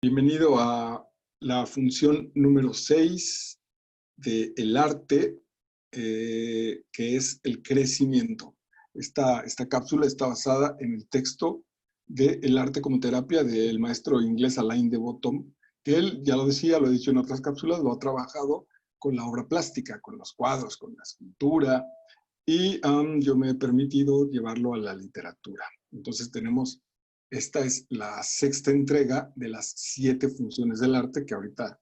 Bienvenido a la función número 6 del arte, que es el crecimiento. Esta cápsula está basada en el texto de El arte como terapia del maestro inglés Alain de Botton, que él, ya lo decía, lo he dicho en otras cápsulas, lo ha trabajado con la obra plástica, con los cuadros, con la escultura, y yo me he permitido llevarlo a la literatura. Entonces esta es la sexta entrega de las 7 funciones del arte que ahorita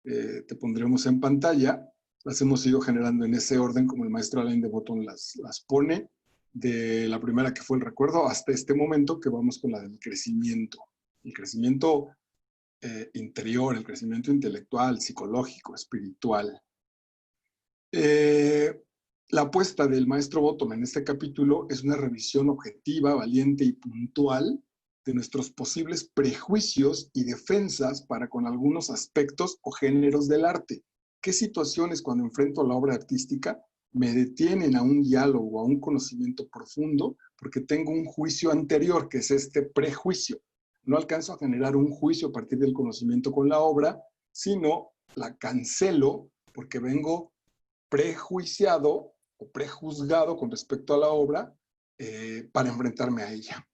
te pondremos en pantalla. Las hemos ido generando en ese orden como el maestro Alain de Botton las pone, de la primera que fue el recuerdo hasta este momento que vamos con la del crecimiento. El crecimiento interior, el crecimiento intelectual, psicológico, espiritual. La apuesta del maestro Botton en este capítulo es una revisión objetiva, valiente y puntual de nuestros posibles prejuicios y defensas para con algunos aspectos o géneros del arte. ¿Qué situaciones cuando enfrento la obra artística me detienen a un diálogo, a un conocimiento profundo, porque tengo un juicio anterior, que es este prejuicio? No alcanzo a generar un juicio a partir del conocimiento con la obra, sino la cancelo porque vengo prejuiciado o prejuzgado con respecto a la obra para enfrentarme a ella.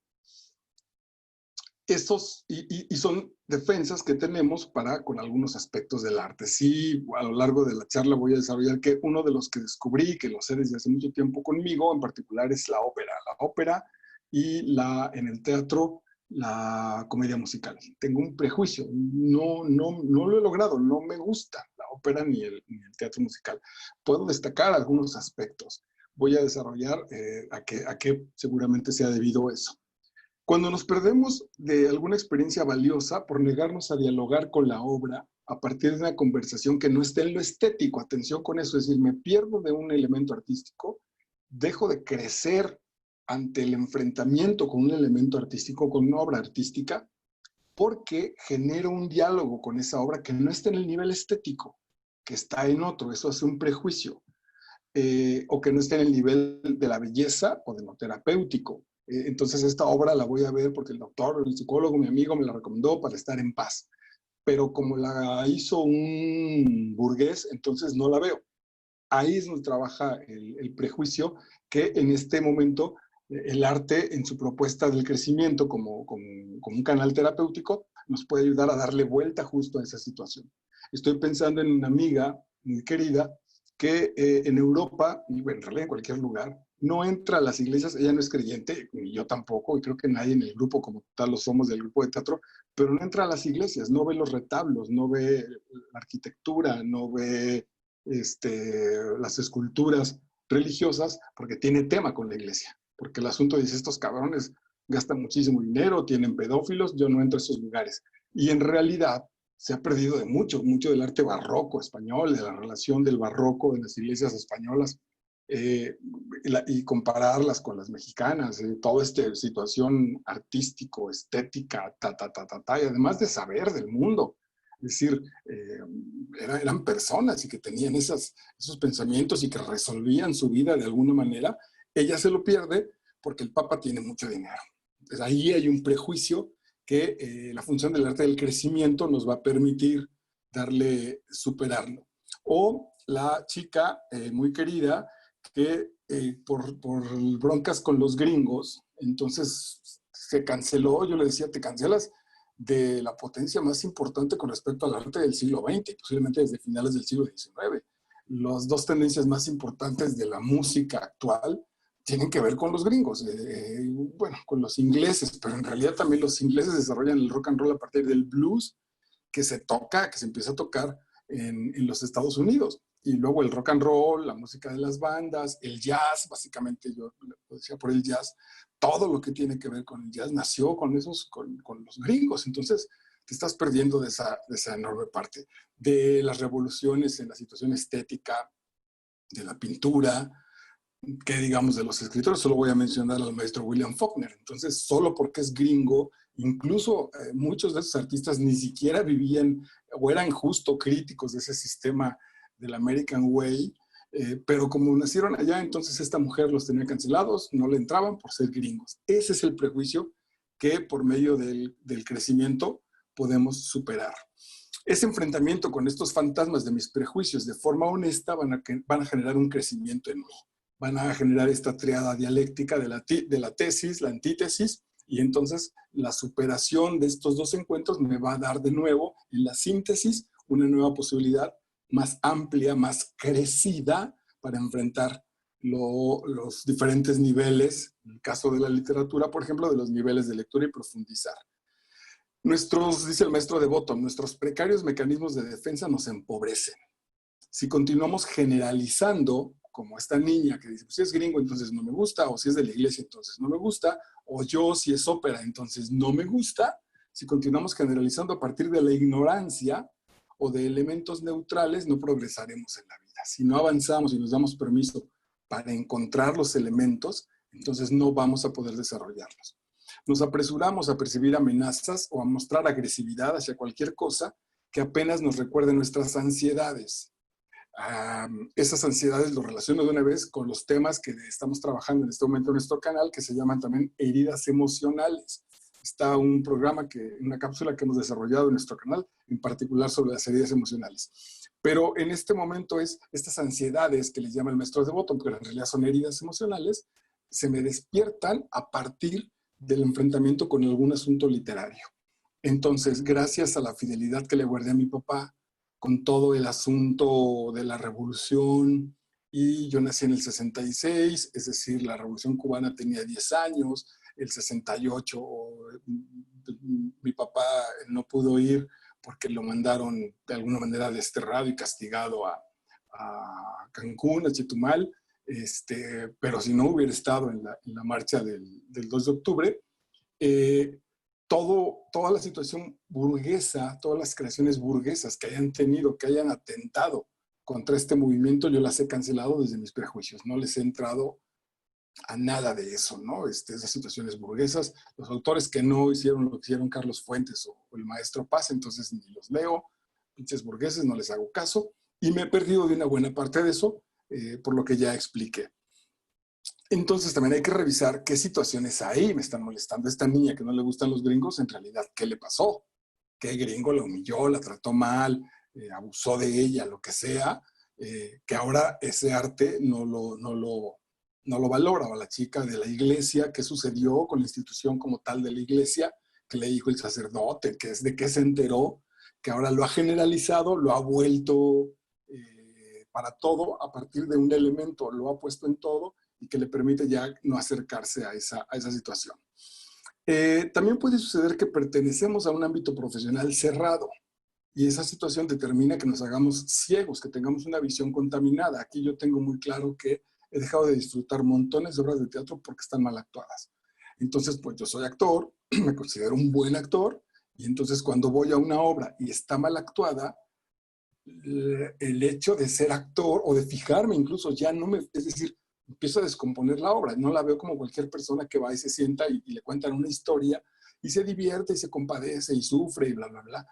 Y son defensas que tenemos para con algunos aspectos del arte. Sí, a lo largo de la charla voy a desarrollar que uno de los que descubrí, que lo sé desde hace mucho tiempo conmigo, en particular es la ópera. La ópera y en el teatro, la comedia musical. Tengo un prejuicio, no lo he logrado, no me gusta la ópera ni el teatro musical. Puedo destacar algunos aspectos. Voy a desarrollar a qué seguramente sea debido a eso. Cuando nos perdemos de alguna experiencia valiosa por negarnos a dialogar con la obra a partir de una conversación que no esté en lo estético, atención con eso, es decir, me pierdo de un elemento artístico, dejo de crecer ante el enfrentamiento con un elemento artístico, con una obra artística, porque genero un diálogo con esa obra que no está en el nivel estético, que está en otro, eso hace un prejuicio, o que no está en el nivel de la belleza o de lo terapéutico. Entonces esta obra la voy a ver porque el doctor, el psicólogo, mi amigo me la recomendó para estar en paz. Pero como la hizo un burgués, entonces no la veo. Ahí es donde trabaja el prejuicio, que en este momento el arte en su propuesta del crecimiento como un canal terapéutico nos puede ayudar a darle vuelta justo a esa situación. Estoy pensando en una amiga muy querida que en Europa, y bueno, en realidad en cualquier lugar, no entra a las iglesias. Ella no es creyente, ni yo tampoco, y creo que nadie en el grupo como tal lo somos del grupo de teatro, pero no entra a las iglesias, no ve los retablos, no ve la arquitectura, no ve las esculturas religiosas, porque tiene tema con la iglesia. Porque el asunto dice, estos cabrones gastan muchísimo dinero, tienen pedófilos, yo no entro a esos lugares. Y en realidad se ha perdido de mucho del arte barroco español, de la relación del barroco de las iglesias españolas, y compararlas con las mexicanas, toda esta situación artístico, estética, y además de saber del mundo. Es decir, eran personas y que tenían esos pensamientos y que resolvían su vida de alguna manera. Ella se lo pierde porque el Papa tiene mucho dinero. Entonces ahí hay un prejuicio que la función del arte del crecimiento nos va a permitir superarlo. O la chica muy querida que por broncas con los gringos, entonces se canceló. Yo le decía, te cancelas de la potencia más importante con respecto al arte del siglo XX, posiblemente desde finales del siglo XIX. Las dos tendencias más importantes de la música actual tienen que ver con los gringos, bueno, con los ingleses, pero en realidad también los ingleses desarrollan el rock and roll a partir del blues que se empieza a tocar en los Estados Unidos. Y luego el rock and roll, la música de las bandas, el jazz, básicamente yo lo decía por el jazz, todo lo que tiene que ver con el jazz nació con los gringos. Entonces te estás perdiendo de esa enorme parte. De las revoluciones en la situación estética, de la pintura, que digamos de los escritores, solo voy a mencionar al maestro William Faulkner. Entonces, solo porque es gringo, incluso muchos de esos artistas ni siquiera vivían o eran justo críticos de ese sistema del American Way, pero como nacieron allá, entonces esta mujer los tenía cancelados, no le entraban por ser gringos. Ese es el prejuicio que por medio del crecimiento podemos superar. Ese enfrentamiento con estos fantasmas de mis prejuicios de forma honesta van a generar un crecimiento en mí. Van a generar esta triada dialéctica de la tesis, la antítesis, y entonces la superación de estos dos encuentros me va a dar de nuevo en la síntesis una nueva posibilidad más amplia, más crecida para enfrentar los diferentes niveles, en el caso de la literatura, por ejemplo, de los niveles de lectura y profundizar. Dice el maestro Devoto, nuestros precarios mecanismos de defensa nos empobrecen. Si continuamos generalizando, como esta niña que dice, pues si es gringo, entonces no me gusta, o si es de la iglesia, entonces no me gusta, o yo, si es ópera, entonces no me gusta, si continuamos generalizando a partir de la ignorancia o de elementos neutrales, no progresaremos en la vida. Si no avanzamos y nos damos permiso para encontrar los elementos, entonces no vamos a poder desarrollarlos. Nos apresuramos a percibir amenazas o a mostrar agresividad hacia cualquier cosa que apenas nos recuerde nuestras ansiedades. Esas ansiedades lo relaciono de una vez con los temas que estamos trabajando en este momento en nuestro canal, que se llaman también heridas emocionales. Está un programa, una cápsula que hemos desarrollado en nuestro canal, en particular sobre las heridas emocionales. Pero en este momento estas ansiedades que les llama el maestro Devoto, pero en realidad son heridas emocionales, se me despiertan a partir del enfrentamiento con algún asunto literario. Entonces, gracias a la fidelidad que le guardé a mi papá, con todo el asunto de la revolución, y yo nací en el 66, es decir, la revolución cubana tenía 10 años, el 68 mi papá no pudo ir porque lo mandaron de alguna manera desterrado y castigado a Cancún, a Chetumal, pero si no hubiera estado en la marcha del 2 de octubre, toda la situación burguesa, todas las creaciones burguesas que hayan tenido, que hayan atentado contra este movimiento, yo las he cancelado desde mis prejuicios, no les he entrado a nada de eso, ¿no? Esas situaciones burguesas, los autores que no hicieron lo que hicieron Carlos Fuentes o el maestro Paz, entonces ni los leo, pinches burgueses, no les hago caso, y me he perdido de una buena parte de eso, por lo que ya expliqué. Entonces también hay que revisar qué situaciones ahí me están molestando. Esta niña que no le gustan los gringos, en realidad, ¿qué le pasó? ¿Qué gringo la humilló, la trató mal, abusó de ella, lo que sea? Que ahora ese arte no lo valora. O la chica de la iglesia, ¿qué sucedió con la institución como tal de la iglesia? Que le dijo el sacerdote, que es de qué se enteró, que ahora lo ha generalizado, lo ha vuelto para todo a partir de un elemento, lo ha puesto en todo, y que le permite ya no acercarse a esa situación. También puede suceder que pertenecemos a un ámbito profesional cerrado y esa situación determina que nos hagamos ciegos, que tengamos una visión contaminada. Aquí yo tengo muy claro que he dejado de disfrutar montones de obras de teatro porque están mal actuadas. Entonces, pues yo soy actor, me considero un buen actor, y entonces cuando voy a una obra y está mal actuada, el hecho de ser actor o de fijarme incluso ya no me, es decir, empiezo a descomponer la obra, no la veo como cualquier persona que va y se sienta y le cuentan una historia y se divierte y se compadece y sufre y bla, bla, bla.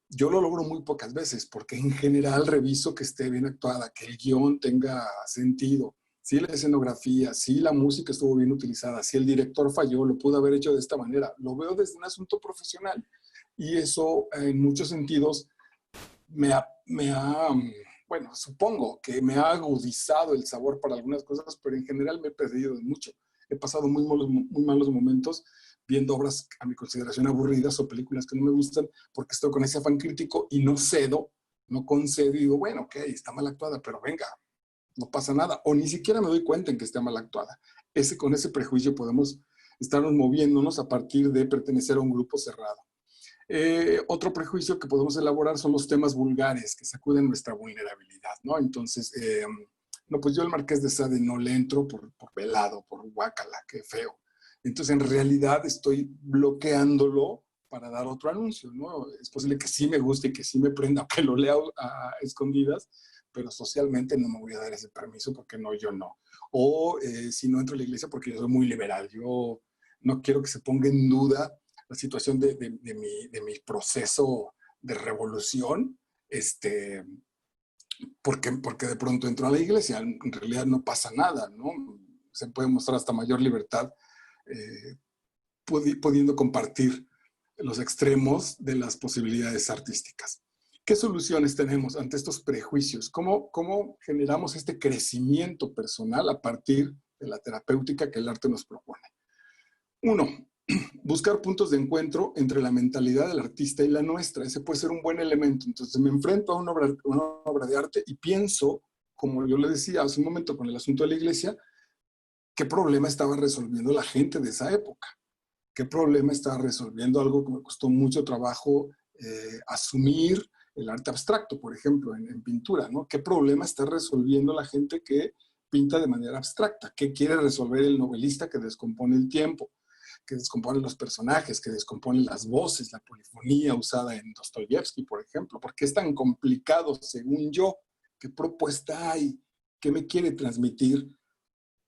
Yo lo logro muy pocas veces porque en general reviso que esté bien actuada, que el guión tenga sentido, si la escenografía, si la música estuvo bien utilizada, si el director falló, lo pudo haber hecho de esta manera. Lo veo desde un asunto profesional y eso en muchos sentidos bueno, supongo que me ha agudizado el sabor para algunas cosas, pero en general me he perdido de mucho. He pasado muy malos momentos viendo obras a mi consideración aburridas o películas que no me gustan porque estoy con ese afán crítico y no cedo, no concedo y digo, bueno, ok, está mal actuada, pero venga, no pasa nada. O ni siquiera me doy cuenta en que esté mal actuada. Con ese prejuicio podemos estarnos moviéndonos a partir de pertenecer a un grupo cerrado. Otro prejuicio que podemos elaborar son los temas vulgares que sacuden nuestra vulnerabilidad, ¿no? Entonces, no, pues yo el Marqués de Sade no le entro por velado, por guácala, qué feo. Entonces, en realidad estoy bloqueándolo para dar otro anuncio, ¿no? Es posible que sí me guste y que sí me prenda, que lo lea a escondidas, pero socialmente no me voy a dar ese permiso porque no, yo no. O si no entro a la iglesia porque yo soy muy liberal, yo no quiero que se ponga en duda la situación de mi proceso de revolución, porque de pronto entro a la iglesia, en realidad no pasa nada, ¿no? Se puede mostrar hasta mayor libertad pudiendo compartir los extremos de las posibilidades artísticas. ¿Qué soluciones tenemos ante estos prejuicios? ¿Cómo generamos este crecimiento personal a partir de la terapéutica que el arte nos propone? Uno, buscar puntos de encuentro entre la mentalidad del artista y la nuestra. Ese puede ser un buen elemento. Entonces me enfrento a una obra de arte y pienso, como yo le decía hace un momento con el asunto de la iglesia, qué problema estaba resolviendo la gente de esa época. ¿Qué problema estaba resolviendo? Algo que me costó mucho trabajo asumir, el arte abstracto, por ejemplo, en pintura, ¿no? ¿Qué problema está resolviendo la gente que pinta de manera abstracta? ¿Qué quiere resolver el novelista que descompone el tiempo, que descompone los personajes, que descompone las voces, la polifonía usada en Dostoyevsky, por ejemplo? ¿Por qué es tan complicado, según yo? ¿Qué propuesta hay? ¿Qué me quiere transmitir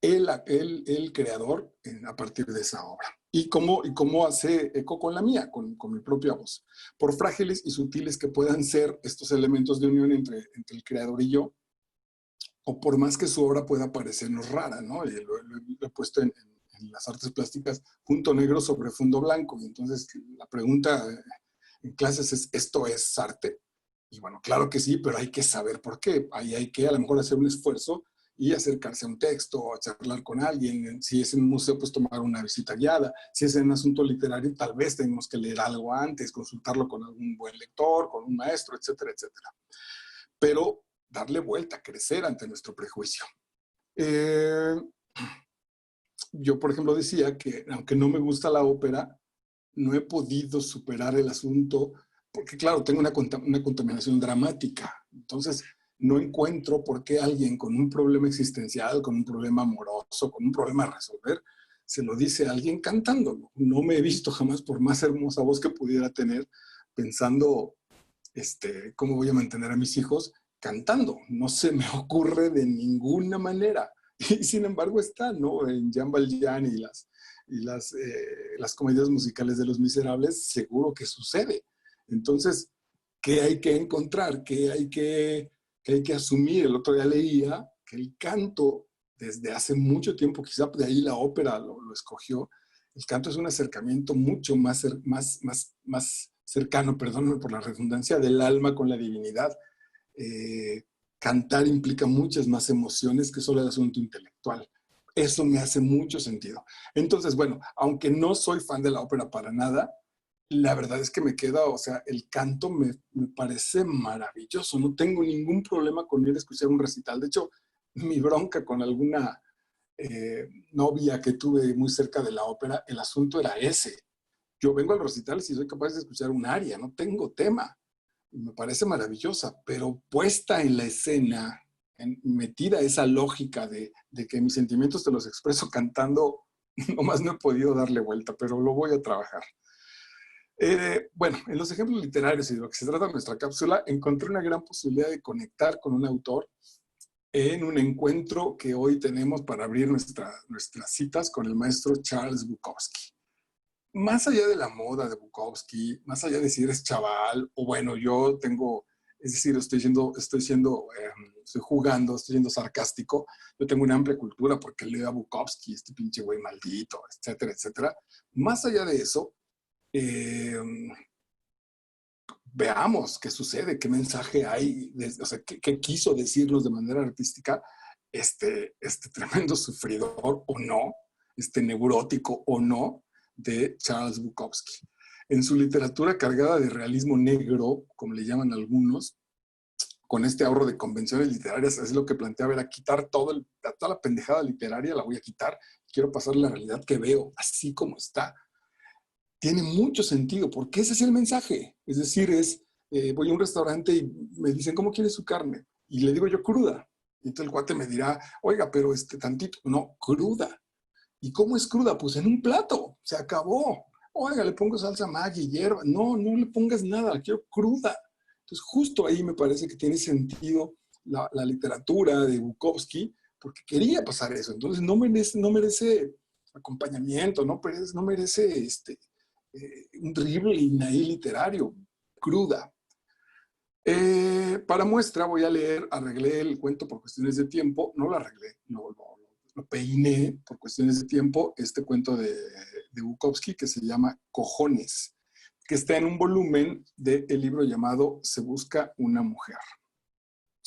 el creador a partir de esa obra? Y cómo hace eco con la mía, con mi propia voz. Por frágiles y sutiles que puedan ser estos elementos de unión entre el creador y yo, o por más que su obra pueda parecernos rara, ¿no? Lo he puesto en las artes plásticas, punto negro sobre fondo blanco. Y entonces la pregunta en clases es, ¿esto es arte? Y bueno, claro que sí, pero hay que saber por qué. Ahí hay que a lo mejor hacer un esfuerzo y acercarse a un texto, a charlar con alguien. Si es en un museo, pues tomar una visita guiada. Si es en un asunto literario, tal vez tenemos que leer algo antes, consultarlo con algún buen lector, con un maestro, etcétera, etcétera. Pero darle vuelta, crecer ante nuestro prejuicio. Yo, por ejemplo, decía que aunque no me gusta la ópera, no he podido superar el asunto, porque claro, tengo una contaminación dramática. Entonces, no encuentro por qué alguien con un problema existencial, con un problema amoroso, con un problema a resolver, se lo dice a alguien cantándolo. No me he visto jamás, por más hermosa voz que pudiera tener, pensando cómo voy a mantener a mis hijos cantando. No se me ocurre de ninguna manera. Y sin embargo está, ¿no? En Jean Valjean las comedias musicales de Los Miserables, seguro que sucede. Entonces, ¿qué hay que encontrar? ¿Qué hay que asumir? El otro día leía que el canto, desde hace mucho tiempo, quizá de ahí la ópera lo escogió, el canto es un acercamiento mucho más cercano, perdónenme por la redundancia, del alma con la divinidad. Cantar implica muchas más emociones que solo el asunto intelectual. Eso me hace mucho sentido. Entonces, bueno, aunque no soy fan de la ópera para nada, la verdad es que me queda, o sea, el canto me parece maravilloso. No tengo ningún problema con ir a escuchar un recital. De hecho, mi bronca con alguna novia que tuve muy cerca de la ópera, el asunto era ese. Yo vengo al recital si soy capaz de escuchar un aria, no tengo tema. Me parece maravillosa, pero puesta en la escena, metida esa lógica de que mis sentimientos te los expreso cantando, nomás no he podido darle vuelta, pero lo voy a trabajar. Bueno, en los ejemplos literarios y de lo que se trata nuestra cápsula, encontré una gran posibilidad de conectar con un autor en un encuentro que hoy tenemos para abrir nuestras citas con el maestro Charles Bukowski. Más allá de la moda de Bukowski, más allá de si eres chaval, o bueno, yo tengo, es decir, estoy jugando, estoy siendo sarcástico, yo tengo una amplia cultura porque leo a Bukowski, este pinche güey maldito, etcétera, etcétera. Más allá de eso, veamos qué sucede, qué mensaje hay, o sea, qué quiso decirnos de manera artística este tremendo sufridor o no, este neurótico o no, de Charles Bukowski. En su literatura cargada de realismo negro, como le llaman algunos, con este ahorro de convenciones literarias, es lo que plantea, a ver, a quitar toda la pendejada literaria, la voy a quitar, quiero pasar la realidad que veo, así como está. Tiene mucho sentido, porque ese es el mensaje. Es decir, voy a un restaurante y me dicen, ¿cómo quieres su carne? Y le digo yo, cruda. Y entonces el cuate me dirá, oiga, pero tantito, no, cruda. ¿Y cómo es cruda? Pues en un plato, se acabó. Oiga, le pongo salsa Maggi, hierba. No, no le pongas nada, la quiero cruda. Entonces, justo ahí me parece que tiene sentido la literatura de Bukowski, porque quería pasar eso. Entonces, no merece acompañamiento, no merece un dribbling ahí literario, cruda. Para muestra voy a leer, arreglé el cuento por cuestiones de tiempo, no lo arreglé, lo peiné por cuestiones de tiempo, este cuento de Bukowski que se llama Cojones. que está en un volumen del libro llamado Se busca una mujer.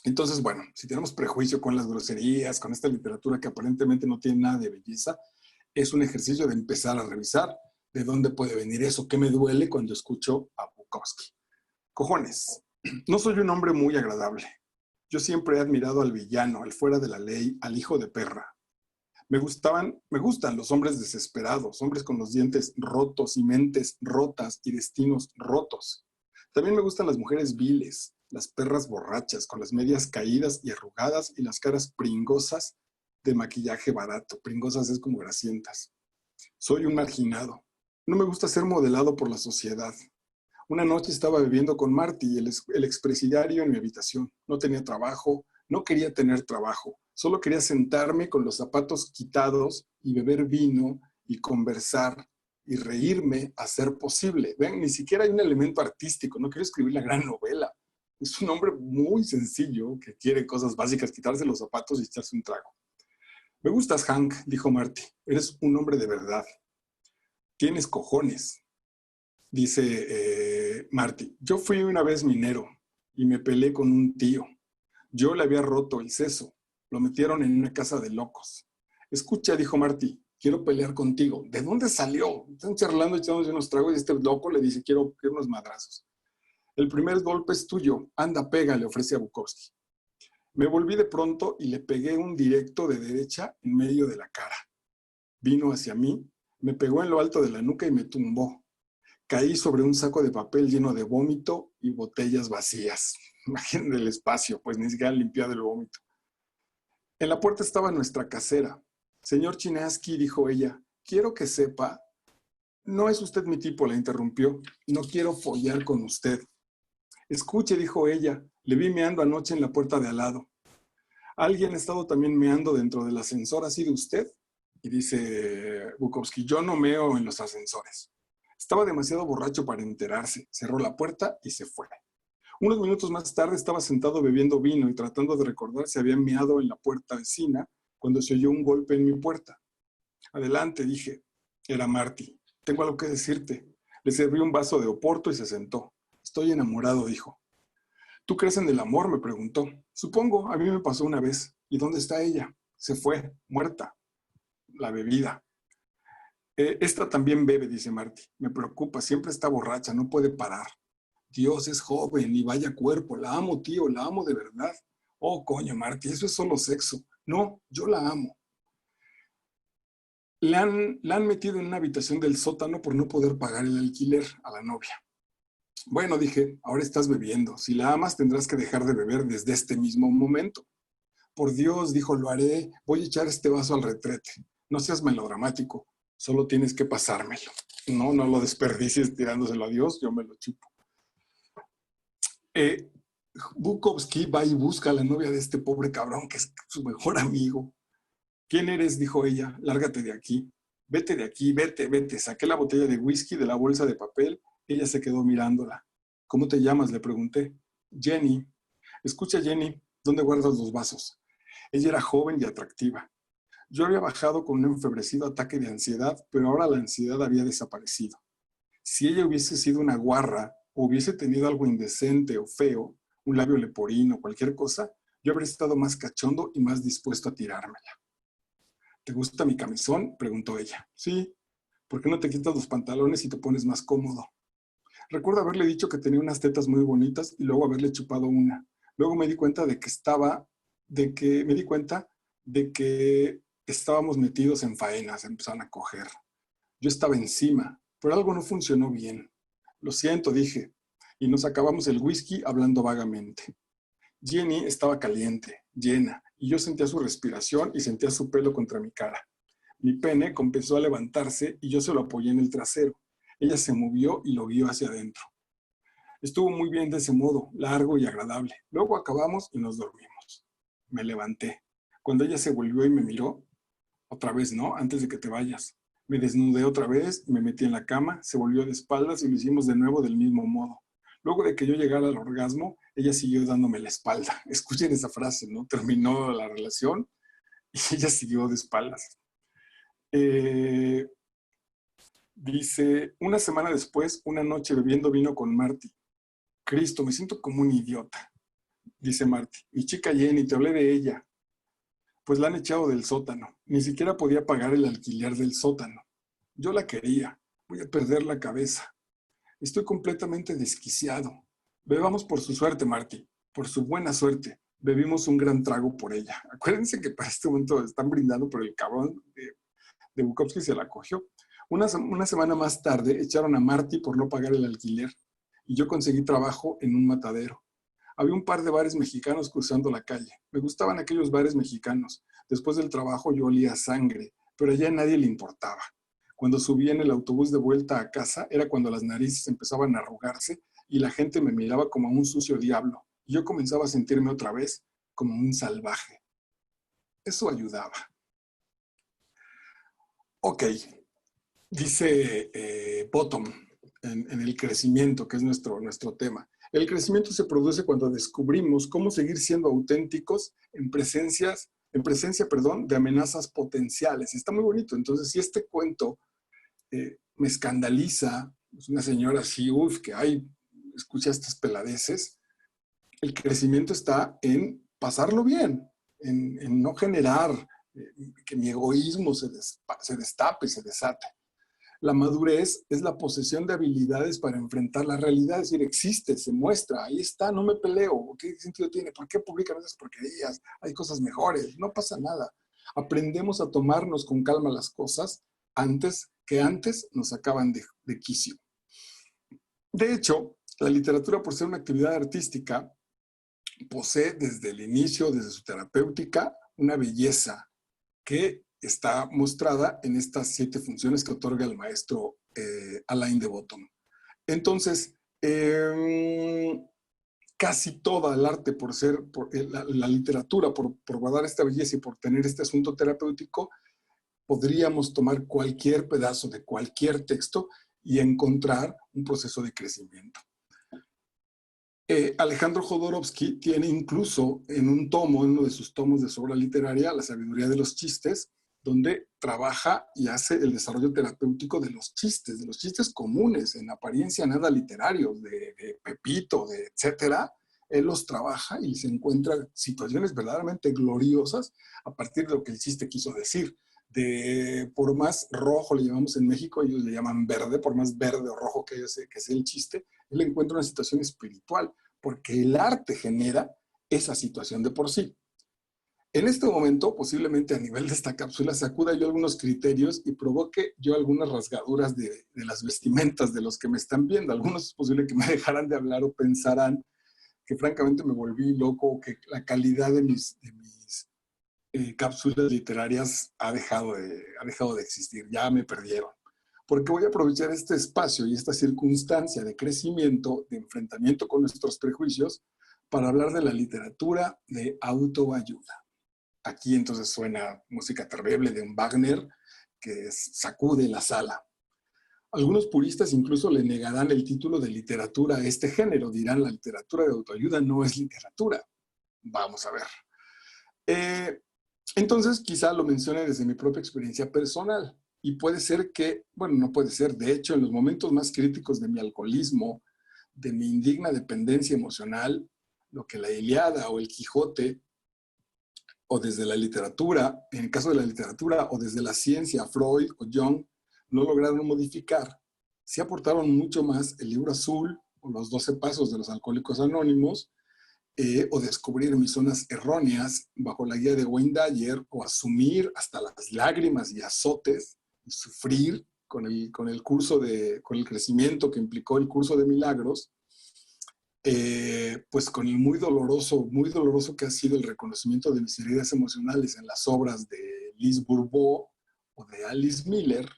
Entonces, bueno, si tenemos prejuicio con las groserías, con esta literatura que aparentemente no tiene nada de belleza, es un ejercicio de empezar a revisar de dónde puede venir eso, qué me duele cuando escucho a Bukowski. Cojones, no soy un hombre muy agradable. Yo siempre he admirado al villano, al fuera de la ley, al hijo de perra. Me gustan los hombres desesperados, hombres con los dientes rotos y mentes rotas y destinos rotos. También me gustan las mujeres viles, las perras borrachas, con las medias caídas y arrugadas y las caras pringosas de maquillaje barato. Pringosas es como grasientas. Soy un marginado. No me gusta ser modelado por la sociedad. Una noche estaba bebiendo con Marty, el expresidiario, en mi habitación. No tenía trabajo, no quería tener trabajo. Solo quería sentarme con los zapatos quitados y beber vino y conversar y reírme a ser posible. Ven, ni siquiera hay un elemento artístico. No quiero escribir la gran novela. Es un hombre muy sencillo que quiere cosas básicas, quitarse los zapatos y echarse un trago. Me gustas, Hank, dijo Marty. Eres un hombre de verdad. Tienes cojones, dice Marty. Yo fui una vez minero y me peleé con un tío. Yo le había roto el seso. Lo metieron en una casa de locos. Escucha, dijo Marty, quiero pelear contigo. ¿De dónde salió? Están charlando, echándose unos tragos y este loco le dice, quiero unos madrazos. El primer golpe es tuyo. Anda, pega, le ofrece a Bukowski. Me volví de pronto y le pegué un directo de derecha en medio de la cara. Vino hacia mí, me pegó en lo alto de la nuca y me tumbó. Caí sobre un saco de papel lleno de vómito y botellas vacías. Imaginen el espacio, pues ni siquiera limpiado el vómito. En la puerta estaba nuestra casera. Señor Chinaski, dijo ella, quiero que sepa. No es usted mi tipo, la interrumpió. No quiero follar con usted. Escuche, dijo ella, le vi meando anoche en la puerta de al lado. ¿Alguien ha estado también meando dentro del ascensor? ¿Ha sido usted? Y dice Bukowski, yo no meo en los ascensores. Estaba demasiado borracho para enterarse. Cerró la puerta y se fue. Unos minutos más tarde estaba sentado bebiendo vino y tratando de recordar si había meado en la puerta vecina cuando se oyó un golpe en mi puerta. Adelante, dije. Era Marty. Tengo algo que decirte. Le serví un vaso de oporto y se sentó. Estoy enamorado, dijo. ¿Tú crees en el amor?, me preguntó. Supongo, a mí me pasó una vez. ¿Y dónde está ella? Se fue, muerta. La bebida. Esta también bebe, dice Marty. Me preocupa, siempre está borracha, no puede parar. Dios, es joven y vaya cuerpo. La amo, tío, la amo de verdad. Oh, coño, Marty, eso es solo sexo. No, yo la amo. La han metido en una habitación del sótano por no poder pagar el alquiler a la novia. Bueno, dije, ahora estás bebiendo. Si la amas, tendrás que dejar de beber desde este mismo momento. Por Dios, dijo, lo haré. Voy a echar este vaso al retrete. No seas melodramático. Solo tienes que pasármelo. No lo desperdicies tirándoselo a Dios. Yo me lo chupo. Bukowski va y busca a la novia de este pobre cabrón, que es su mejor amigo. ¿Quién eres?, dijo ella. Lárgate de aquí. Vete de aquí, vete, vete. Saqué la botella de whisky de la bolsa de papel. Ella se quedó mirándola. ¿Cómo te llamas?, le pregunté. Jenny. Escucha, Jenny, ¿dónde guardas los vasos? Ella era joven y atractiva. Yo había bajado con un enfebrecido ataque de ansiedad, pero ahora la ansiedad había desaparecido. Si ella hubiese sido una guarra, o hubiese tenido algo indecente o feo, un labio leporino, cualquier cosa, yo habría estado más cachondo y más dispuesto a tirármela. ¿Te gusta mi camisón?, preguntó ella. Sí. ¿Por qué no te quitas los pantalones y te pones más cómodo? Recuerdo haberle dicho que tenía unas tetas muy bonitas y luego haberle chupado una. Luego me di cuenta de que estábamos metidos en faenas, empezaron a coger. Yo estaba encima, pero algo no funcionó bien. Lo siento, dije, y nos acabamos el whisky hablando vagamente. Jenny estaba caliente, llena, y yo sentía su respiración y sentía su pelo contra mi cara. Mi pene comenzó a levantarse y yo se lo apoyé en el trasero. Ella se movió y lo guió hacia adentro. Estuvo muy bien de ese modo, largo y agradable. Luego acabamos y nos dormimos. Me levanté. Cuando ella se volvió y me miró, otra vez, ¿no?, antes de que te vayas. Me desnudé otra vez y me metí en la cama, se volvió de espaldas y lo hicimos de nuevo del mismo modo. Luego de que yo llegara al orgasmo, ella siguió dándome la espalda. Escuchen esa frase, ¿no? Terminó la relación y ella siguió de espaldas. Dice, una semana después, una noche bebiendo vino con Marty. Cristo, me siento como un idiota, dice Marty. Mi chica Jenny, te hablé de ella. Pues la han echado del sótano. Ni siquiera podía pagar el alquiler del sótano. Yo la quería. Voy a perder la cabeza. Estoy completamente desquiciado. Bebamos por su suerte, Marty. Por su buena suerte. Bebimos un gran trago por ella. Acuérdense que para este momento están brindando por el cabrón de Bukowski, se la cogió. Una semana más tarde echaron a Marty por no pagar el alquiler y yo conseguí trabajo en un matadero. Había un par de bares mexicanos cruzando la calle. Me gustaban aquellos bares mexicanos. Después del trabajo yo olía sangre, pero allá a nadie le importaba. Cuando subía en el autobús de vuelta a casa era cuando las narices empezaban a arrugarse y la gente me miraba como a un sucio diablo. Y yo comenzaba a sentirme otra vez como un salvaje. Eso ayudaba. Ok, dice Bottom en el crecimiento, que es nuestro tema. El crecimiento se produce cuando descubrimos cómo seguir siendo auténticos en presencia, de amenazas potenciales. Está muy bonito. Entonces, si este cuento me escandaliza, es una señora así, uff, que ay, escucha estas peladeces, el crecimiento está en pasarlo bien, en no generar que mi egoísmo se destape, se desate. La madurez es la posesión de habilidades para enfrentar la realidad, es decir, existe, se muestra, ahí está, no me peleo. ¿Qué sentido tiene? ¿Por qué publican esas porquerías? Hay cosas mejores, no pasa nada. Aprendemos a tomarnos con calma las cosas antes nos sacaban de quicio. De hecho, la literatura, por ser una actividad artística, posee desde el inicio, desde su terapéutica, una belleza que está mostrada en estas 7 funciones que otorga el maestro Alain de Botton. Entonces, casi toda el arte, la literatura, por guardar esta belleza y por tener este asunto terapéutico, podríamos tomar cualquier pedazo de cualquier texto y encontrar un proceso de crecimiento. Alejandro Jodorowsky tiene incluso en un tomo, en uno de sus tomos de su obra literaria, La sabiduría de los chistes, donde trabaja y hace el desarrollo terapéutico de los chistes comunes, en apariencia nada literarios, de Pepito, de etcétera. Él los trabaja y se encuentra situaciones verdaderamente gloriosas a partir de lo que el chiste quiso decir. Por más rojo le llamamos en México, ellos le llaman verde, por más verde o rojo que sea el chiste, él encuentra una situación espiritual, porque el arte genera esa situación de por sí. En este momento, posiblemente a nivel de esta cápsula, sacuda yo algunos criterios y provoque yo algunas rasgaduras de las vestimentas de los que me están viendo. Algunos es posible que me dejaran de hablar o pensarán que francamente me volví loco o que la calidad de mis cápsulas literarias ha dejado de existir, ya me perdieron. Porque voy a aprovechar este espacio y esta circunstancia de crecimiento, de enfrentamiento con nuestros prejuicios, para hablar de la literatura de autoayuda. Aquí entonces suena música terrible de un Wagner que sacude la sala. Algunos puristas incluso le negarán el título de literatura a este género, dirán la literatura de autoayuda no es literatura. Vamos a ver. Entonces quizá lo mencione desde mi propia experiencia personal y puede ser que, bueno, no puede ser, de hecho en los momentos más críticos de mi alcoholismo, de mi indigna dependencia emocional, lo que la Ilíada o el Quijote o desde la literatura, en el caso de la literatura, o desde la ciencia, Freud o Jung, no lograron modificar. Sí aportaron mucho más el libro azul o los 12 pasos de los alcohólicos anónimos, o descubrir mis zonas erróneas bajo la guía de Wayne Dyer, o asumir hasta las lágrimas y azotes y sufrir con el crecimiento que implicó el curso de milagros, pues con el muy doloroso que ha sido el reconocimiento de mis heridas emocionales en las obras de Lise Bourbeau o de Alice Miller,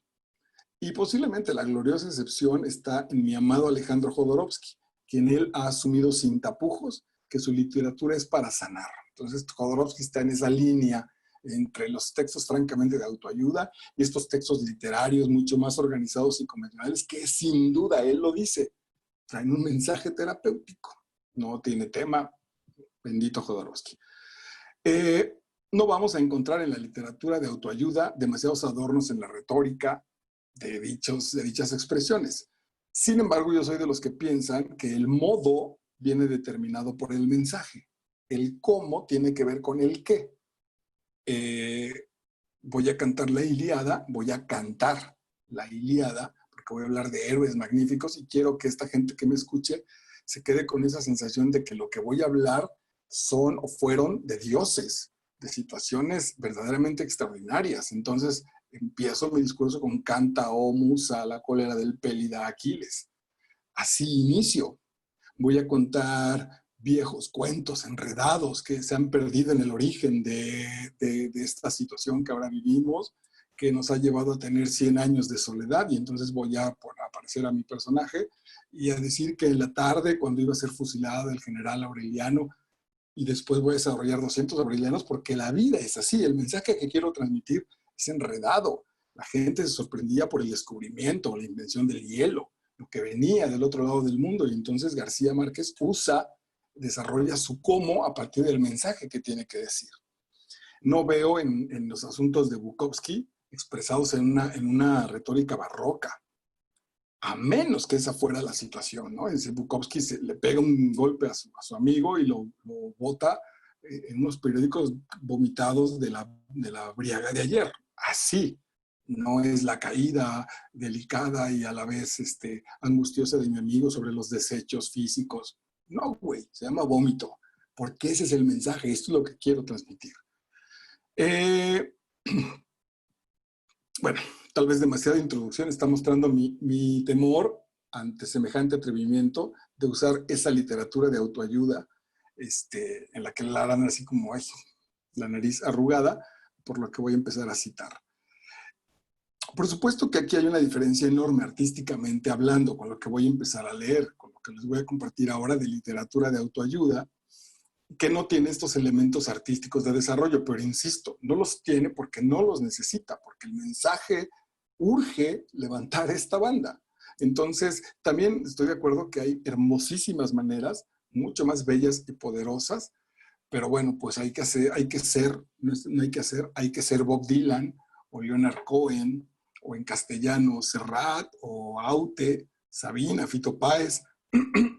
y posiblemente la gloriosa excepción está en mi amado Alejandro Jodorowsky, quien él ha asumido sin tapujos que su literatura es para sanar. Entonces Jodorowsky está en esa línea entre los textos francamente de autoayuda y estos textos literarios mucho más organizados y convencionales que sin duda, él lo dice, traen un mensaje terapéutico. No tiene tema, bendito Jodorowsky. No vamos a encontrar en la literatura de autoayuda demasiados adornos en la retórica, de dichas expresiones. Sin embargo, yo soy de los que piensan que el modo viene determinado por el mensaje. El cómo tiene que ver con el qué. Voy a cantar la Ilíada, voy a cantar la Ilíada, porque voy a hablar de héroes magníficos y quiero que esta gente que me escuche se quede con esa sensación de que lo que voy a hablar son o fueron de dioses, de situaciones verdaderamente extraordinarias. Entonces empiezo mi discurso con canta, oh musa, la cólera del Pélida Aquiles. Así inicio. Voy a contar viejos cuentos enredados que se han perdido en el origen de esta situación que ahora vivimos, que nos ha llevado a tener 100 años de soledad, y entonces voy a aparecer a mi personaje y a decir que en la tarde, cuando iba a ser fusilado el general Aureliano, y después voy a desarrollar 200 aurelianos, porque la vida es así, el mensaje que quiero transmitir es enredado. La gente se sorprendía por el descubrimiento, la invención del hielo, lo que venía del otro lado del mundo, y entonces García Márquez desarrolla su cómo a partir del mensaje que tiene que decir. No veo en los asuntos de Bukowski expresados en una retórica barroca, a menos que esa fuera la situación, ¿no? Es decir, Bukowski le pega un golpe a su amigo y lo bota en unos periódicos vomitados de la briaga de ayer. Así. No es la caída delicada y a la vez angustiosa de mi amigo sobre los desechos físicos. No, güey, se llama vómito, porque ese es el mensaje, esto es lo que quiero transmitir. Bueno, tal vez demasiada introducción, está mostrando mi temor ante semejante atrevimiento de usar esa literatura de autoayuda en la que la harán así como ay, la nariz arrugada, por lo que voy a empezar a citar. Por supuesto que aquí hay una diferencia enorme artísticamente hablando con lo que voy a empezar a leer, con lo que les voy a compartir ahora de literatura de autoayuda, que no tiene estos elementos artísticos de desarrollo, pero insisto, no los tiene porque no los necesita, porque el mensaje urge levantar esta banda. Entonces, también estoy de acuerdo que hay hermosísimas maneras, mucho más bellas y poderosas, pero bueno, pues hay que ser Bob Dylan o Leonard Cohen, o en castellano Serrat, o Aute, Sabina, Fito Páez,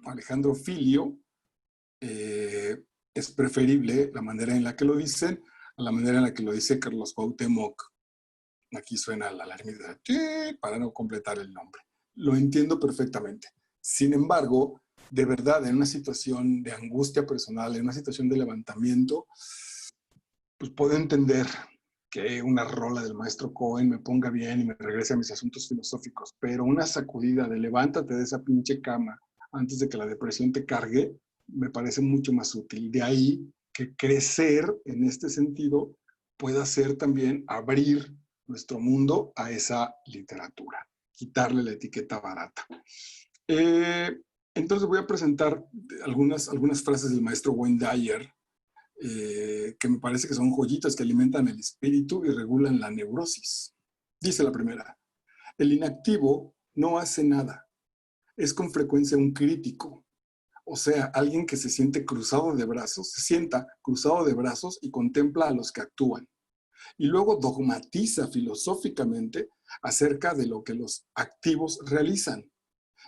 Alejandro Filio. Es preferible la manera en la que lo dicen a la manera en la que lo dice Carlos Cuauhtémoc. Aquí suena la alarmita para no completar el nombre. Lo entiendo perfectamente. Sin embargo, de verdad, en una situación de angustia personal, en una situación de levantamiento, pues puedo entender que una rola del maestro Cohen me ponga bien y me regrese a mis asuntos filosóficos, pero una sacudida de levántate de esa pinche cama antes de que la depresión te cargue, me parece mucho más útil. De ahí que crecer en este sentido pueda ser también abrir nuestro mundo a esa literatura, quitarle la etiqueta barata. Entonces voy a presentar algunas frases del maestro Wayne Dyer, que me parece que son joyitas que alimentan el espíritu y regulan la neurosis. Dice la primera: el inactivo no hace nada, es con frecuencia un crítico, o sea, alguien que se sienta cruzado de brazos y contempla a los que actúan, y luego dogmatiza filosóficamente acerca de lo que los activos realizan.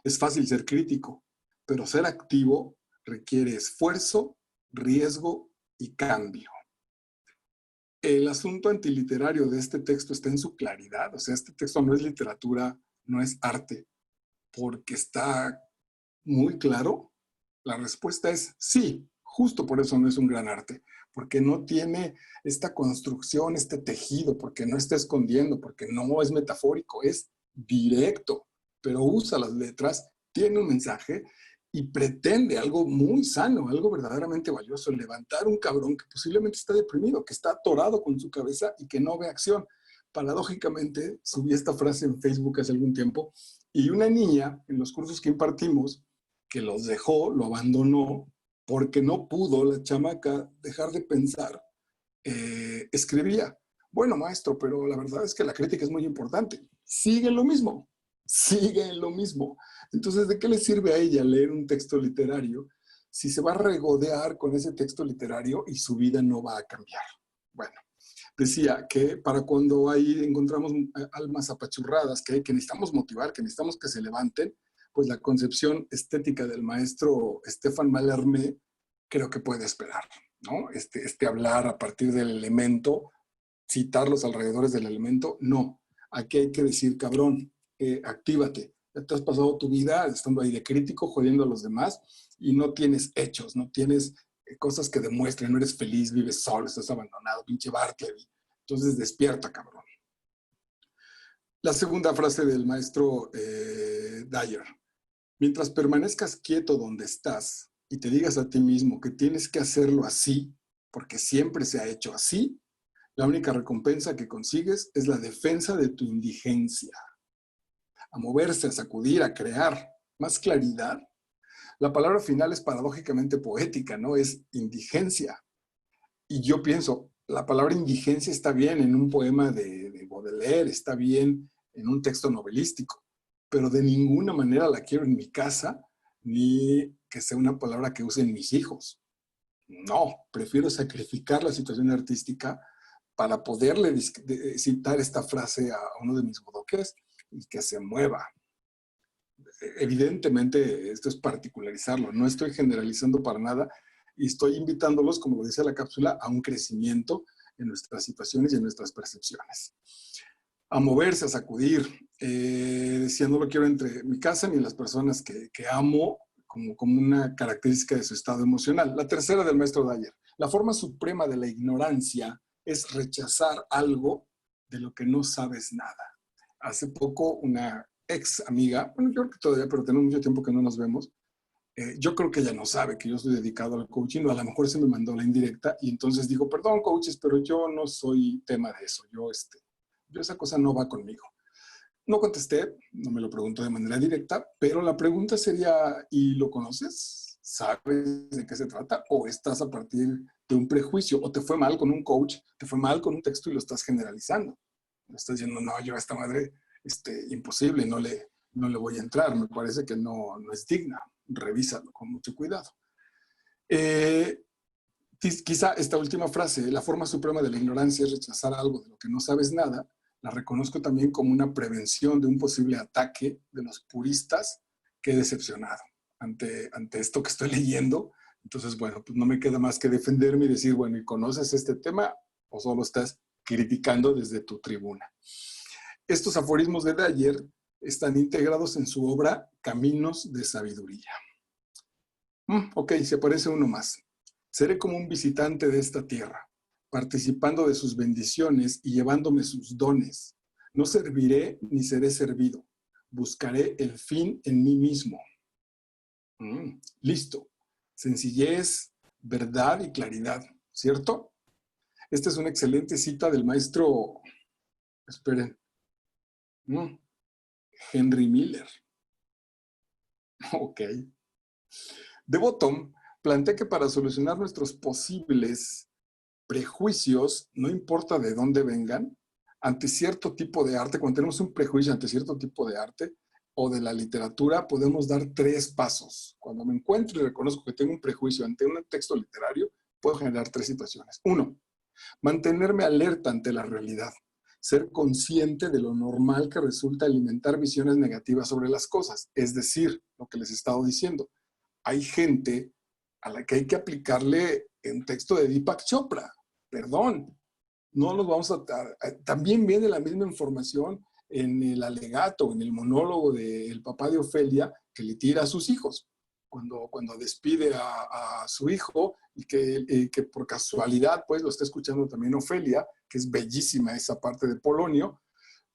Es fácil ser crítico, pero ser activo requiere esfuerzo, riesgo y cambio. El asunto antiliterario de este texto está en su claridad. O sea, este texto no es literatura, no es arte, porque está muy claro. La respuesta es sí, justo por eso no es un gran arte, porque no tiene esta construcción, este tejido, porque no está escondiendo, porque no es metafórico, es directo, pero usa las letras, tiene un mensaje y pretende algo muy sano, algo verdaderamente valioso, levantar un cabrón que posiblemente está deprimido, que está atorado con su cabeza y que no ve acción. Paradójicamente, subí esta frase en Facebook hace algún tiempo y una niña en los cursos que impartimos, que los dejó, lo abandonó, porque no pudo la chamaca dejar de pensar, escribía: bueno, maestro, pero la verdad es que la crítica es muy importante. Sigue en lo mismo, sigue en lo mismo. Entonces, ¿de qué le sirve a ella leer un texto literario si se va a regodear con ese texto literario y su vida no va a cambiar? Bueno, decía que para cuando ahí encontramos almas apachurradas, que necesitamos motivar, que necesitamos que se levanten, pues la concepción estética del maestro Stéphane Mallarmé creo que puede esperar, ¿no? Hablar a partir del elemento, citar los alrededores del elemento, no. Aquí hay que decir, cabrón, actívate. Ya te has pasado tu vida estando ahí de crítico, jodiendo a los demás, y no tienes hechos, no tienes cosas que demuestren, no eres feliz, vives solo, estás abandonado, pinche Bartleby. Entonces despierta, cabrón. La segunda frase del maestro Dyer. Mientras permanezcas quieto donde estás y te digas a ti mismo que tienes que hacerlo así, porque siempre se ha hecho así, la única recompensa que consigues es la defensa de tu indigencia. A moverse, a sacudir, a crear. Más claridad. La palabra final es paradójicamente poética, ¿no? Es indigencia. Y yo pienso, la palabra indigencia está bien en un poema de Baudelaire, está bien en un texto novelístico, pero de ninguna manera la quiero en mi casa, ni que sea una palabra que usen mis hijos. No, prefiero sacrificar la situación artística para poderle citar esta frase a uno de mis bodoques y que se mueva. Evidentemente, esto es particularizarlo, no estoy generalizando para nada y estoy invitándolos, como lo dice la cápsula, a un crecimiento en nuestras situaciones y en nuestras percepciones. A moverse, a sacudir. Decía, no lo quiero entre mi casa ni las personas que amo como una característica de su estado emocional. La tercera del maestro Dyer. La forma suprema de la ignorancia es rechazar algo de lo que no sabes nada. Hace poco una ex amiga, bueno, yo creo que todavía, pero tenemos mucho tiempo que no nos vemos, yo creo que ella no sabe que yo estoy dedicado al coaching, o a lo mejor se me mandó la indirecta, y entonces digo, perdón, coaches, pero yo no soy tema de eso, yo esa cosa no va conmigo. No contesté, no me lo preguntó de manera directa, pero la pregunta sería, ¿y lo conoces? ¿Sabes de qué se trata? ¿O estás a partir de un prejuicio? ¿O te fue mal con un coach? ¿Te fue mal con un texto y lo estás generalizando? Estás diciendo, no, yo a esta madre, imposible, no le voy a entrar, me parece que no es digna. Revísalo con mucho cuidado. Quizá esta última frase, la forma suprema de la ignorancia es rechazar algo de lo que no sabes nada, la reconozco también como una prevención de un posible ataque de los puristas que he decepcionado ante esto que estoy leyendo. Entonces, bueno, pues no me queda más que defenderme y decir, bueno, ¿y conoces este tema o solo estás criticando desde tu tribuna? Estos aforismos de Dyer están integrados en su obra Caminos de Sabiduría. Ok, se aparece uno más. Seré como un visitante de esta tierra, participando de sus bendiciones y llevándome sus dones. No serviré ni seré servido. Buscaré el fin en mí mismo. Listo. Sencillez, verdad y claridad, ¿cierto? Esta es una excelente cita del maestro, esperen, Henry Miller. Ok. De Bottom plantea que para solucionar nuestros posibles prejuicios, no importa de dónde vengan, ante cierto tipo de arte, cuando tenemos un prejuicio ante cierto tipo de arte o de la literatura, podemos dar 3 pasos. Cuando me encuentro y reconozco que tengo un prejuicio ante un texto literario, puedo generar 3 situaciones. 1, mantenerme alerta ante la realidad. Ser consciente de lo normal que resulta alimentar visiones negativas sobre las cosas. Es decir, lo que les he estado diciendo. Hay gente a la que hay que aplicarle un texto de Deepak Chopra. Perdón, no nos vamos a... También viene la misma información en el alegato, en el monólogo del papá de Ofelia, que le tira a sus hijos. Cuando despide a su hijo y que por casualidad pues lo está escuchando también Ofelia, que es bellísima esa parte de Polonio,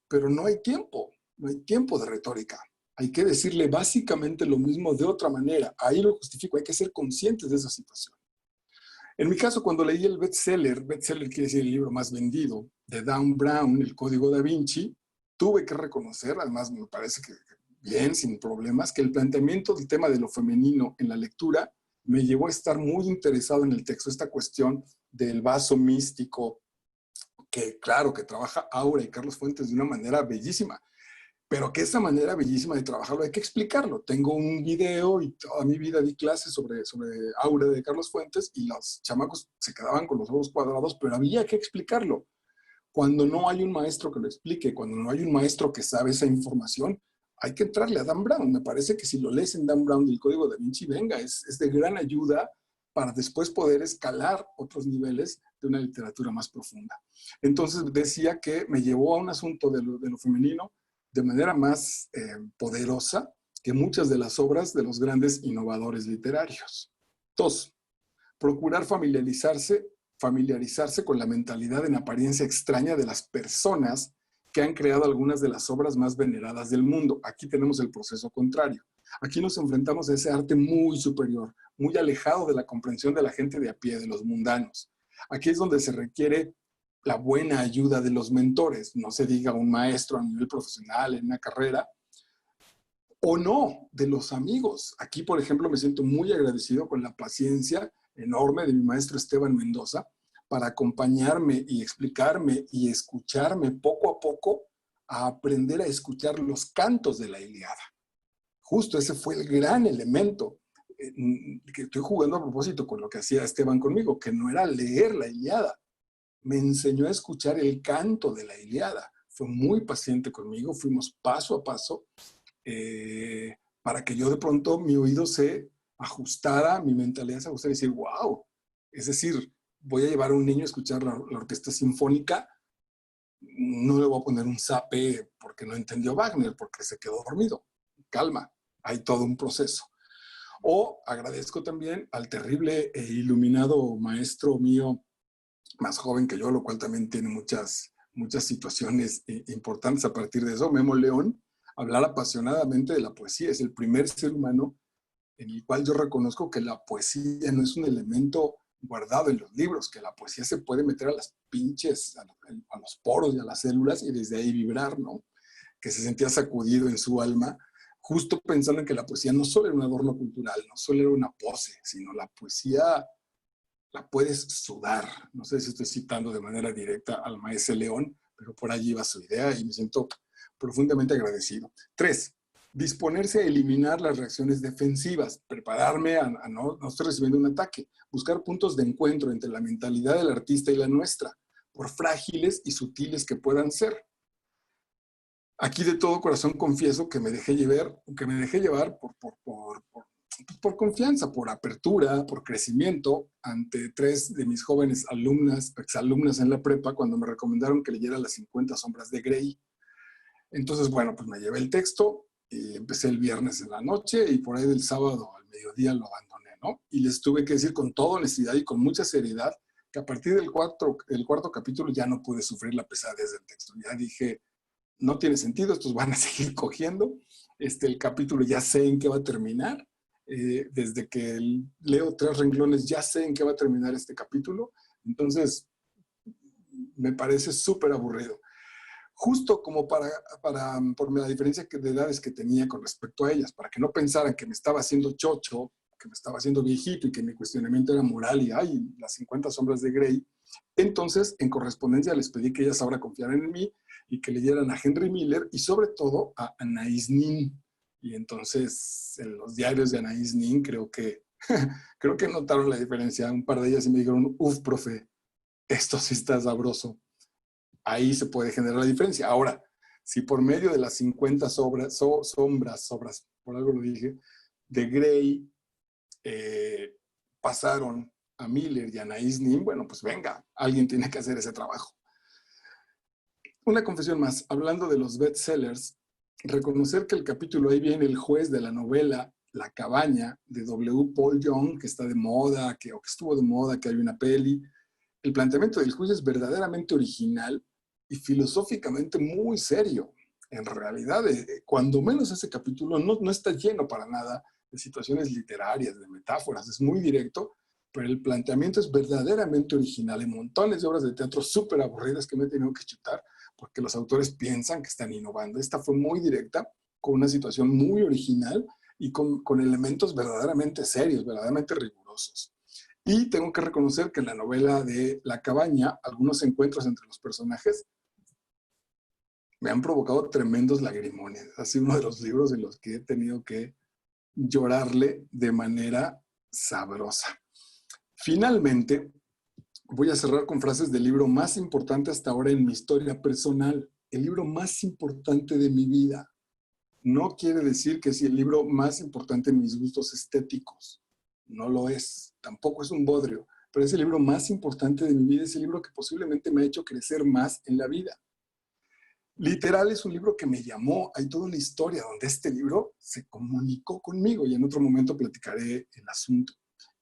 pero no hay tiempo de retórica. Hay que decirle básicamente lo mismo de otra manera. Ahí lo justifico, hay que ser conscientes de esa situación. En mi caso, cuando leí el bestseller quiere decir el libro más vendido, de Dan Brown, El Código Da Vinci, tuve que reconocer, además me parece que bien, sin problemas, que el planteamiento del tema de lo femenino en la lectura me llevó a estar muy interesado en el texto, esta cuestión del vaso místico, que claro, que trabaja Aura y Carlos Fuentes de una manera bellísima, pero que esa manera bellísima de trabajarlo hay que explicarlo. Tengo un video y toda mi vida di clases sobre Aura de Carlos Fuentes y los chamacos se quedaban con los ojos cuadrados, pero había que explicarlo. Cuando no hay un maestro que lo explique, cuando no hay un maestro que sabe esa información, hay que entrarle a Dan Brown. Me parece que si lo lees en Dan Brown del Código Da Vinci, venga, es de gran ayuda para después poder escalar otros niveles de una literatura más profunda. Entonces decía que me llevó a un asunto de lo femenino de manera más poderosa que muchas de las obras de los grandes innovadores literarios. Dos, procurar familiarizarse con la mentalidad en apariencia extraña de las personas que han creado algunas de las obras más veneradas del mundo. Aquí tenemos el proceso contrario. Aquí nos enfrentamos a ese arte muy superior, muy alejado de la comprensión de la gente de a pie, de los mundanos. Aquí es donde se requiere la buena ayuda de los mentores, no se diga un maestro a nivel profesional en una carrera, o no, de los amigos. Aquí, por ejemplo, me siento muy agradecido con la paciencia enorme de mi maestro Esteban Mendoza para acompañarme y explicarme y escucharme poco a poco a aprender a escuchar los cantos de la Ilíada. Justo ese fue el gran elemento que estoy jugando a propósito con lo que hacía Esteban conmigo, que no era leer la Ilíada. Me enseñó a escuchar el canto de la Ilíada. Fue muy paciente conmigo, fuimos paso a paso para que yo de pronto mi oído se ajustara, mi mentalidad se ajustara y decir, wow, es decir, voy a llevar a un niño a escuchar la orquesta sinfónica, no le voy a poner un zape porque no entendió Wagner, porque se quedó dormido. Calma, hay todo un proceso. O agradezco también al terrible e iluminado maestro mío, más joven que yo, lo cual también tiene muchas situaciones importantes a partir de eso, Memo León, hablar apasionadamente de la poesía. Es el primer ser humano en el cual yo reconozco que la poesía no es un elemento guardado en los libros, que la poesía se puede meter a las pinches, a los poros y a las células y desde ahí vibrar, ¿no? Que se sentía sacudido en su alma, justo pensando en que la poesía no solo era un adorno cultural, no solo era una pose, sino la poesía la puedes sudar. No sé si estoy citando de manera directa al maestro León, pero por allí va su idea y me siento profundamente agradecido. 3, disponerse a eliminar las reacciones defensivas, prepararme a no estar recibiendo un ataque, buscar puntos de encuentro entre la mentalidad del artista y la nuestra, por frágiles y sutiles que puedan ser. Aquí de todo corazón confieso que me dejé llevar por confianza, por apertura, por crecimiento ante 3 de mis jóvenes exalumnas en la prepa cuando me recomendaron que leyera Las 50 sombras de Grey. Entonces, bueno, pues me llevé el texto y empecé el viernes en la noche y por ahí del sábado al mediodía lo abandoné, ¿no? Y les tuve que decir con toda honestidad y con mucha seriedad que a partir del cuarto capítulo ya no pude sufrir la pesadez del texto. Ya dije, no tiene sentido, estos van a seguir cogiendo. El capítulo ya sé en qué va a terminar. Desde que leo 3 renglones ya sé en qué va a terminar este capítulo. Entonces, me parece súper aburrido. Justo como por la diferencia de edades que tenía con respecto a ellas, para que no pensaran que me estaba haciendo chocho, que me estaba haciendo viejito y que mi cuestionamiento era moral y, ay, las 50 sombras de Grey. Entonces, en correspondencia les pedí que ellas ahora confiaran en mí y que leyeran a Henry Miller y sobre todo a Anaïs Nin. Y entonces, en los diarios de Anaïs Nin creo que notaron la diferencia. Un par de ellas y me dijeron, uf, profe, esto sí está sabroso. Ahí se puede generar la diferencia. Ahora, si por medio de las 50 sombras, por algo lo dije, de Grey, pasaron a Miller y a Anaïs Nin, bueno, pues venga, alguien tiene que hacer ese trabajo. Una confesión más, hablando de los bestsellers, reconocer que el capítulo ahí viene el juez de la novela La cabaña de W. Paul Young, que está de moda, o que estuvo de moda, que hay una peli. El planteamiento del juez es verdaderamente original y filosóficamente muy serio. En realidad, cuando menos ese capítulo no está lleno para nada de situaciones literarias, de metáforas, es muy directo, pero el planteamiento es verdaderamente original. Hay montones de obras de teatro súper aburridas que me he tenido que chutar porque los autores piensan que están innovando. Esta fue muy directa, con una situación muy original y con elementos verdaderamente serios, verdaderamente rigurosos. Y tengo que reconocer que en la novela de La cabaña, algunos encuentros entre los personajes me han provocado tremendos lagrimones. Ha sido uno de los libros en los que he tenido que llorarle de manera sabrosa. Finalmente, Voy a cerrar con frases del libro más importante hasta ahora en mi historia personal, el libro más importante de mi vida. No quiere decir que sea el libro más importante en mis gustos estéticos. No lo es. Tampoco es un bodrio. Pero es el libro más importante de mi vida. Es el libro que posiblemente me ha hecho crecer más en la vida. Literal, es un libro que me llamó. Hay toda una historia donde este libro se comunicó conmigo y en otro momento platicaré el asunto.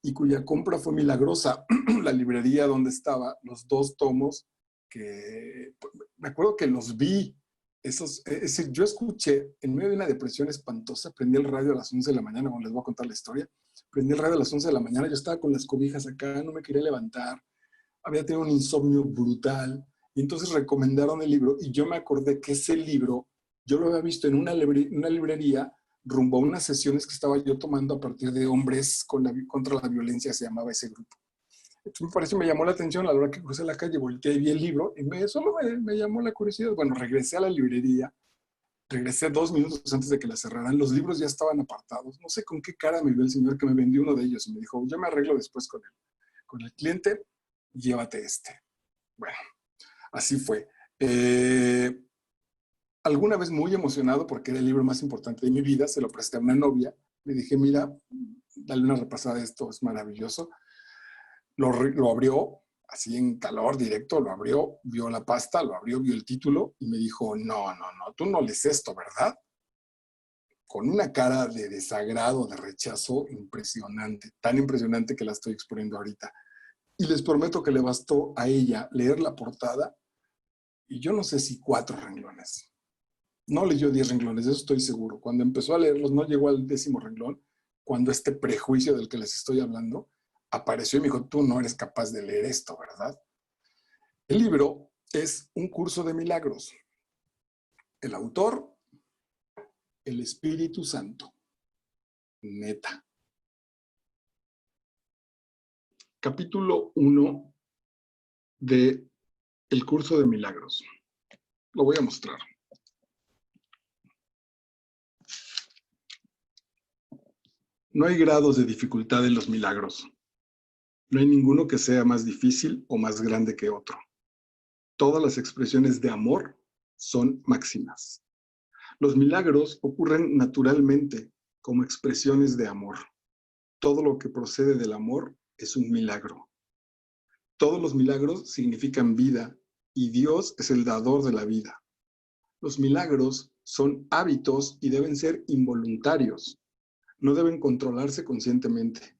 Y cuya compra fue milagrosa. La librería donde estaba, los 2 tomos, que me acuerdo que los vi. Es decir, yo escuché en medio de una depresión espantosa, prendí el radio a las 11 de la mañana, bueno, les voy a contar la historia. Prendí el radio a las 11 de la mañana, yo estaba con las cobijas acá, no me quería levantar, había tenido un insomnio brutal. Y entonces recomendaron el libro y yo me acordé que ese libro yo lo había visto en una librería rumbo a unas sesiones que estaba yo tomando a partir de Hombres contra la Violencia, se llamaba ese grupo. Entonces me pareció, me llamó la atención a la hora que crucé la calle, volteé y vi el libro y solo me llamó la curiosidad. Bueno, regresé a la librería, regresé 2 minutos antes de que la cerraran, los libros ya estaban apartados, no sé con qué cara me vio el señor que me vendió uno de ellos y me dijo, yo me arreglo después con el cliente, llévate este. Bueno, así fue. Alguna vez muy emocionado porque era el libro más importante de mi vida, se lo presté a una novia, le dije, mira, dale una repasada de esto, es maravilloso. Lo abrió, así en calor directo, lo abrió, vio la pasta, lo abrió, vio el título y me dijo, no, tú no lees esto, ¿verdad? Con una cara de desagrado, de rechazo impresionante, tan impresionante que la estoy exponiendo ahorita. Y les prometo que le bastó a ella leer la portada y yo no sé si 4 renglones. No leyó 10 renglones, de eso estoy seguro. Cuando empezó a leerlos, no llegó al 10º renglón, cuando este prejuicio del que les estoy hablando apareció y me dijo, tú no eres capaz de leer esto, ¿verdad? El libro es un curso de milagros. El autor, el Espíritu Santo. Neta. Capítulo 1 de El curso de milagros. Lo voy a mostrar. No hay grados de dificultad en los milagros. No hay ninguno que sea más difícil o más grande que otro. Todas las expresiones de amor son máximas. Los milagros ocurren naturalmente como expresiones de amor. Todo lo que procede del amor es un milagro. Todos los milagros significan vida y Dios es el dador de la vida. Los milagros son hábitos y deben ser involuntarios. No deben controlarse conscientemente.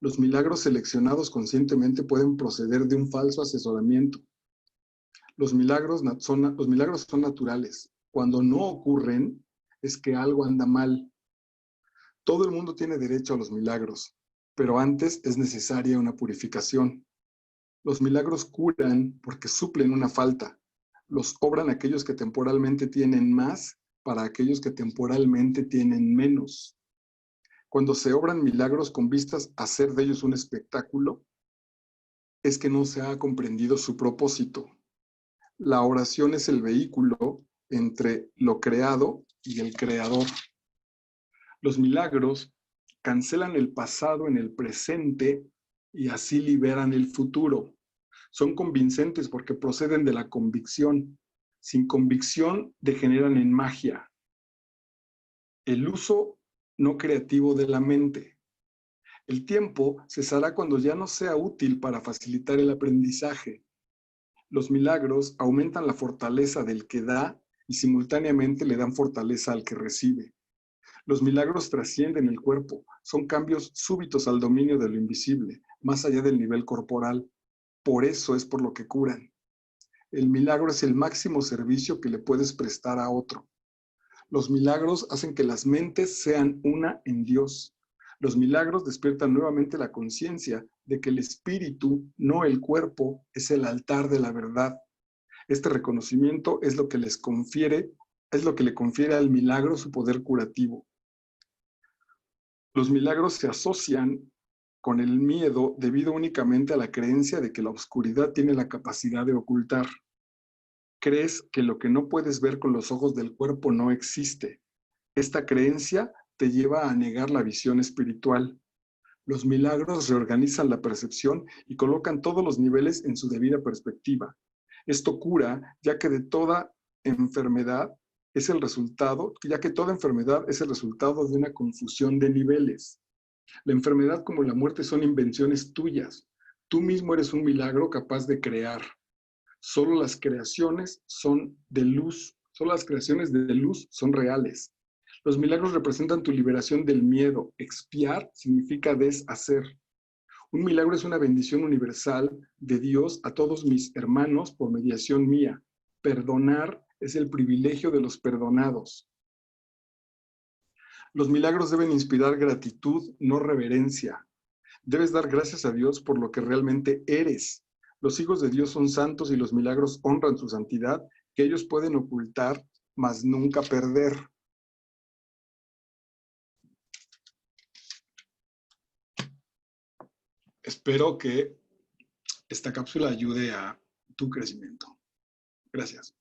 Los milagros seleccionados conscientemente pueden proceder de un falso asesoramiento. Los milagros son naturales. Cuando no ocurren, es que algo anda mal. Todo el mundo tiene derecho a los milagros, pero antes es necesaria una purificación. Los milagros curan porque suplen una falta. Los obran aquellos que temporalmente tienen más para aquellos que temporalmente tienen menos. Cuando se obran milagros con vistas a hacer de ellos un espectáculo, es que no se ha comprendido su propósito. La oración es el vehículo entre lo creado y el creador. Los milagros cancelan el pasado en el presente y así liberan el futuro. Son convincentes porque proceden de la convicción. Sin convicción degeneran en magia. El uso no creativo de la mente. El tiempo cesará cuando ya no sea útil para facilitar el aprendizaje. Los milagros aumentan la fortaleza del que da y simultáneamente le dan fortaleza al que recibe. Los milagros trascienden el cuerpo, son cambios súbitos al dominio de lo invisible, más allá del nivel corporal. Por eso es por lo que curan. El milagro es el máximo servicio que le puedes prestar a otro. Los milagros hacen que las mentes sean una en Dios. Los milagros despiertan nuevamente la conciencia de que el espíritu, no el cuerpo, es el altar de la verdad. Este reconocimiento es lo que le confiere al milagro su poder curativo. Los milagros se asocian con el miedo debido únicamente a la creencia de que la oscuridad tiene la capacidad de ocultar. Crees que lo que no puedes ver con los ojos del cuerpo no existe. Esta creencia te lleva a negar la visión espiritual. Los milagros reorganizan la percepción y colocan todos los niveles en su debida perspectiva. Esto cura, ya que toda enfermedad es el resultado de una confusión de niveles. La enfermedad como la muerte son invenciones tuyas. Tú mismo eres un milagro capaz de crear. Solo las creaciones son de luz, solo las creaciones de luz son reales. Los milagros representan tu liberación del miedo. Expiar significa deshacer. Un milagro es una bendición universal de Dios a todos mis hermanos por mediación mía. Perdonar es el privilegio de los perdonados. Los milagros deben inspirar gratitud, no reverencia. Debes dar gracias a Dios por lo que realmente eres. Los hijos de Dios son santos y los milagros honran su santidad, que ellos pueden ocultar, mas nunca perder. Espero que esta cápsula ayude a tu crecimiento. Gracias.